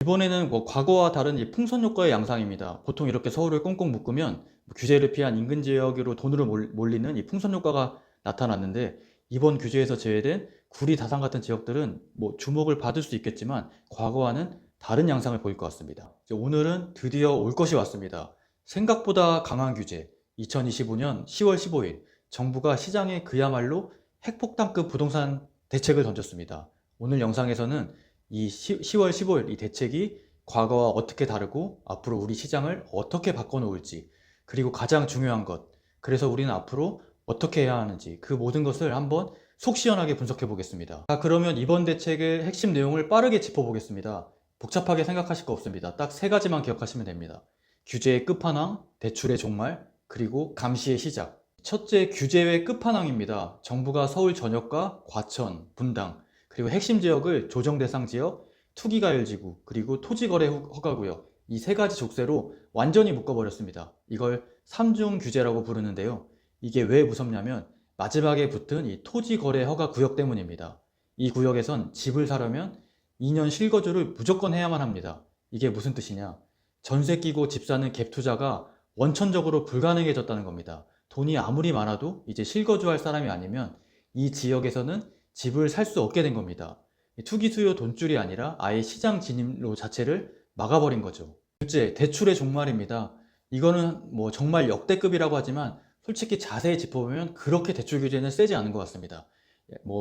이번에는 과거와 다른 이 풍선 효과의 양상입니다. 보통 이렇게 서울을 꽁꽁 묶으면 규제를 피한 인근 지역으로 돈으로 몰리는 이 풍선 효과가 나타났는데, 이번 규제에서 제외된 구리, 다산 같은 지역들은 주목을 받을 수 있겠지만 과거와는 다른 양상을 보일 것 같습니다. 이제 오늘은 드디어 올 것이 왔습니다. 생각보다 강한 규제. 2025년 10월 15일 정부가 시장에 그야말로 핵폭탄급 부동산 대책을 던졌습니다. 오늘 영상에서는 이 10월 15일 이 대책이 과거와 어떻게 다르고 앞으로 우리 시장을 어떻게 바꿔놓을지, 그리고 가장 중요한 것, 그래서 우리는 앞으로 어떻게 해야 하는지, 그 모든 것을 한번 속 시원하게 분석해 보겠습니다. 자, 그러면 이번 대책의 핵심 내용을 빠르게 짚어보겠습니다. 복잡하게 생각하실 거 없습니다. 딱 세 가지만 기억하시면 됩니다. 규제의 끝판왕, 대출의 종말, 그리고 감시의 시작. 첫째, 규제의 끝판왕입니다. 정부가 서울 전역과 과천, 분당, 그리고 핵심 지역을 조정 대상 지역, 투기과열지구, 그리고 토지거래 허가구역, 이 세 가지 족쇄로 완전히 묶어버렸습니다. 이걸 삼중 규제라고 부르는데요. 이게 왜 무섭냐면 마지막에 붙은 이 토지거래 허가 구역 때문입니다. 이 구역에선 집을 사려면 2년 실거주를 무조건 해야만 합니다. 이게 무슨 뜻이냐? 전세 끼고 집 사는 갭 투자가 원천적으로 불가능해졌다는 겁니다. 돈이 아무리 많아도 이제 실거주할 사람이 아니면 이 지역에서는 집을 살 수 없게 된 겁니다. 투기 수요 돈줄이 아니라 아예 시장 진입로 자체를 막아버린 거죠. 둘째, 대출의 종말입니다. 이거는 정말 역대급이라고 하지만 솔직히 자세히 짚어보면 그렇게 대출 규제는 세지 않은 것 같습니다.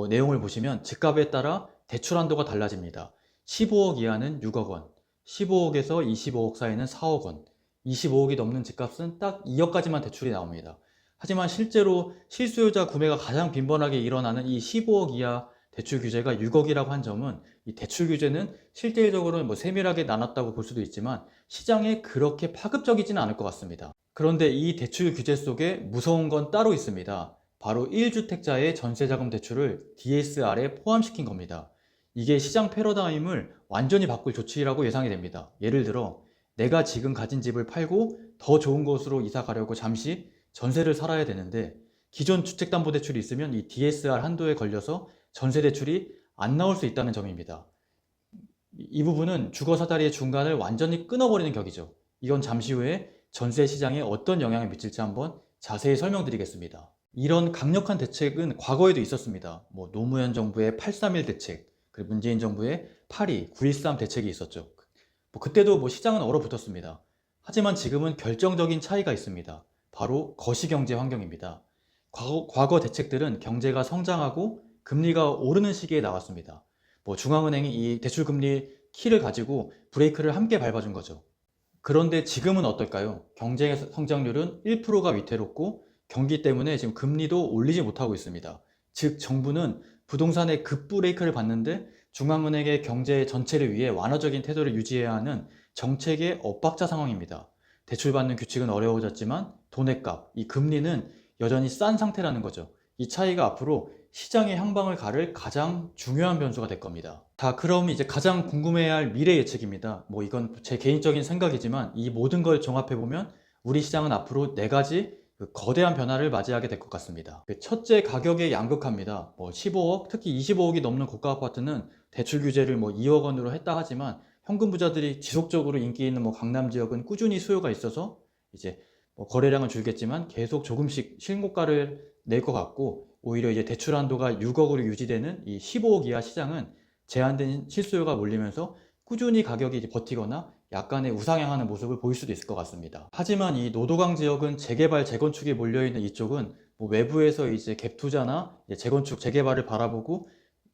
내용을 보시면 집값에 따라 대출 한도가 달라집니다. 15억 이하는 6억 원, 15억에서 25억 사이는 4억 원, 25억이 넘는 집값은 딱 2억까지만 대출이 나옵니다. 하지만 실제로 실수요자 구매가 가장 빈번하게 일어나는 이 15억 이하 대출 규제가 6억이라고 한 점은, 이 대출 규제는 실질적으로는 세밀하게 나눴다고 볼 수도 있지만 시장에 그렇게 파급적이지는 않을 것 같습니다. 그런데 이 대출 규제 속에 무서운 건 따로 있습니다. 바로 1주택자의 전세자금 대출을 DSR에 포함시킨 겁니다. 이게 시장 패러다임을 완전히 바꿀 조치라고 예상이 됩니다. 예를 들어 내가 지금 가진 집을 팔고 더 좋은 곳으로 이사 가려고 잠시 전세를 살아야 되는데, 기존 주택담보대출이 있으면 이 DSR 한도에 걸려서 전세대출이 안 나올 수 있다는 점입니다. 이 부분은 주거사다리의 중간을 완전히 끊어버리는 격이죠. 이건 잠시 후에 전세 시장에 어떤 영향을 미칠지 한번 자세히 설명드리겠습니다. 이런 강력한 대책은 과거에도 있었습니다. 노무현 정부의 831 대책, 그리고 문재인 정부의 82, 913 대책이 있었죠. 그때도 시장은 얼어붙었습니다. 하지만 지금은 결정적인 차이가 있습니다. 바로 거시경제 환경입니다. 과거 대책들은 경제가 성장하고 금리가 오르는 시기에 나왔습니다. 중앙은행이 이 대출금리 키를 가지고 브레이크를 함께 밟아준 거죠. 그런데 지금은 어떨까요? 경제 성장률은 1%가 위태롭고 경기 때문에 지금 금리도 올리지 못하고 있습니다. 즉 정부는 부동산의 급브레이크를 받는데 중앙은행의 경제 전체를 위해 완화적인 태도를 유지해야 하는 정책의 엇박자 상황입니다. 대출받는 규칙은 어려워졌지만 돈의 값, 이 금리는 여전히 싼 상태라는 거죠. 이 차이가 앞으로 시장의 향방을 가를 가장 중요한 변수가 될 겁니다. 자, 그럼 이제 가장 궁금해야 할 미래 예측입니다. 이건 제 개인적인 생각이지만 이 모든 걸 종합해보면 우리 시장은 앞으로 네 가지 거대한 변화를 맞이하게 될 것 같습니다. 첫째, 가격의 양극화입니다. 15억, 특히 25억이 넘는 고가 아파트는 대출 규제를 2억 원으로 했다 하지만 현금 부자들이 지속적으로 인기 있는 강남 지역은 꾸준히 수요가 있어서 이제 거래량은 줄겠지만 계속 조금씩 신고가를 낼 것 같고, 오히려 이제 대출 한도가 6억으로 유지되는 이 15억 이하 시장은 제한된 실수요가 몰리면서 꾸준히 가격이 이제 버티거나 약간의 우상향하는 모습을 보일 수도 있을 것 같습니다. 하지만 이 노도강 지역은 재개발, 재건축이 몰려있는 이쪽은 외부에서 이제 갭 투자나 재건축, 재개발을 바라보고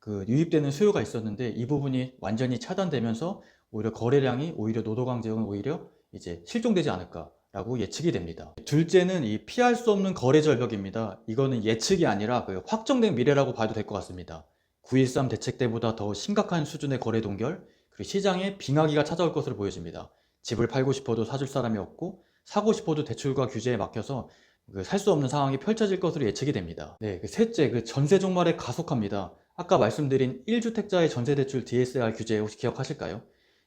유입되는 수요가 있었는데 이 부분이 완전히 차단되면서 오히려 거래량이 노도강 지역은 오히려 이제 실종되지 않을까라고 예측이 됩니다. 둘째는 이 피할 수 없는 거래 절벽입니다. 이거는 예측이 아니라 확정된 미래라고 봐도 될 것 같습니다. 9.13 대책 때보다 더 심각한 수준의 거래 동결, 그리고 시장에 빙하기가 찾아올 것으로 보여집니다. 집을 팔고 싶어도 사줄 사람이 없고 사고 싶어도 대출과 규제에 막혀서 살 수 없는 상황이 펼쳐질 것으로 예측이 됩니다. 네, 셋째, 전세 종말에 가속합니다. 아까 말씀드린 1주택자의 전세대출 DSR 규제 혹시 기억하실까요?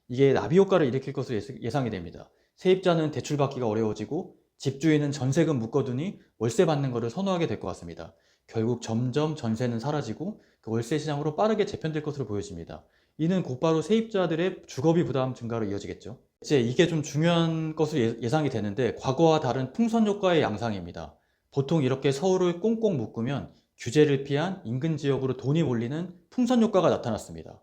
이게 나비 효과를 일으킬 것으로 예상이 됩니다. 세입자는 대출 받기가 어려워지고 집주인은 전세금 묶어두니 월세 받는 것을 선호하게 될 것 같습니다. 결국 점점 전세는 사라지고 그 월세 시장으로 빠르게 재편될 것으로 보여집니다. 이는 곧바로 세입자들의 주거비 부담 증가로 이어지겠죠. 이제 이게 좀 중요한 것으로 예상이 되는데 과거와 다른 풍선 효과의 양상입니다. 보통 이렇게 서울을 꽁꽁 묶으면 규제를 피한 인근 지역으로 돈이 몰리는 풍선 효과가 나타났습니다.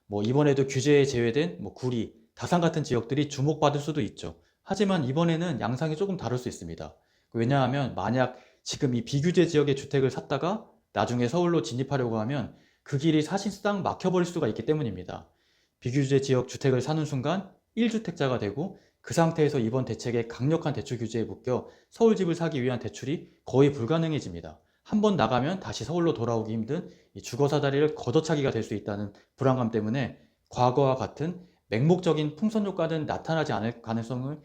뭐 이번에도 규제에 제외된 뭐 구리, 다산 같은 지역들이 주목받을 수도 있죠. 하지만 이번에는 양상이 조금 다를 수 있습니다. 왜냐하면 만약 지금 이 비규제 지역의 주택을 샀다가 나중에 서울로 진입하려고 하면 그 길이 사실상 막혀버릴 수가 있기 때문입니다. 비규제 지역 주택을 사는 순간 1주택자가 되고 그 상태에서 이번 대책의 강력한 대출 규제에 묶여 서울 집을 사기 위한 대출이 거의 불가능해집니다. 한번 나가면 다시 서울로 돌아오기 힘든 이 주거 사다리를 걷어차기가 될 수 있다는 불안감 때문에 과거와 같은 맹목적인 풍선 효과는 나타나지 않을 가능성은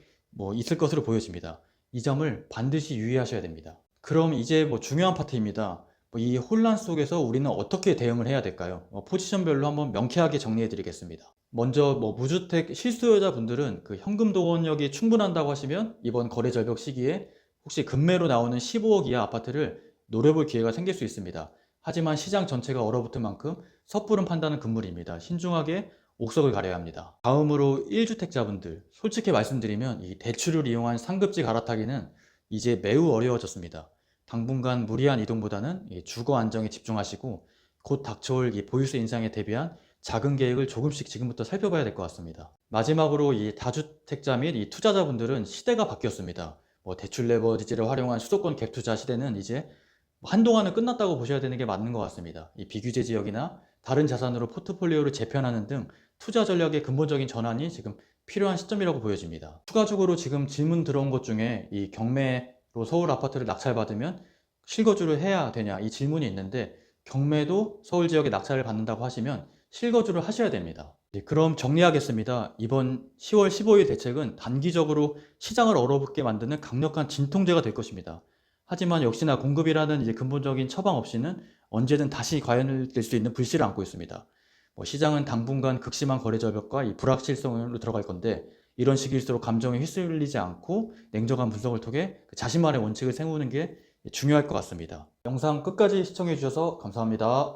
있을 것으로 보여집니다. 이 점을 반드시 유의하셔야 됩니다. 그럼 이제 중요한 파트입니다. 이 혼란 속에서 우리는 어떻게 대응을 해야 될까요? 포지션별로 한번 명쾌하게 정리해 드리겠습니다. 먼저 무주택 실수요자분들은 그 현금 동원력이 충분한다고 하시면 이번 거래 절벽 시기에 혹시 급매로 나오는 15억 이하 아파트를 노려볼 기회가 생길 수 있습니다. 하지만 시장 전체가 얼어붙은 만큼 섣부른 판단은 금물입니다. 신중하게 옥석을 가려야 합니다. 다음으로 1주택자분들, 솔직히 말씀드리면 이 대출을 이용한 상급지 갈아타기는 이제 매우 어려워졌습니다. 당분간 무리한 이동보다는 주거 안정에 집중하시고 곧 닥쳐올 이 보유세 인상에 대비한 작은 계획을 조금씩 지금부터 살펴봐야 될 것 같습니다. 마지막으로 이 다주택자 및 이 투자자분들은 시대가 바뀌었습니다. 대출 레버리지를 활용한 수도권 갭 투자 시대는 이제 한동안은 끝났다고 보셔야 되는 게 맞는 것 같습니다. 이 비규제 지역이나 다른 자산으로 포트폴리오를 재편하는 등 투자 전략의 근본적인 전환이 지금 필요한 시점이라고 보여집니다. 추가적으로 지금 질문 들어온 것 중에 이 경매로 서울 아파트를 낙찰받으면 실거주를 해야 되냐 이 질문이 있는데 경매도 서울 지역에 낙찰을 받는다고 하시면 실거주를 하셔야 됩니다. 그럼 정리하겠습니다. 이번 10월 15일 대책은 단기적으로 시장을 얼어붙게 만드는 강력한 진통제가 될 것입니다. 하지만 역시나 공급이라는 이제 근본적인 처방 없이는 언제든 다시 과열될 수 있는 불씨를 안고 있습니다. 시장은 당분간 극심한 거래 절벽과 이 불확실성으로 들어갈 건데 이런 시기일수록 감정에 휩쓸리지 않고 냉정한 분석을 통해 자신만의 원칙을 세우는 게 중요할 것 같습니다. 영상 끝까지 시청해 주셔서 감사합니다.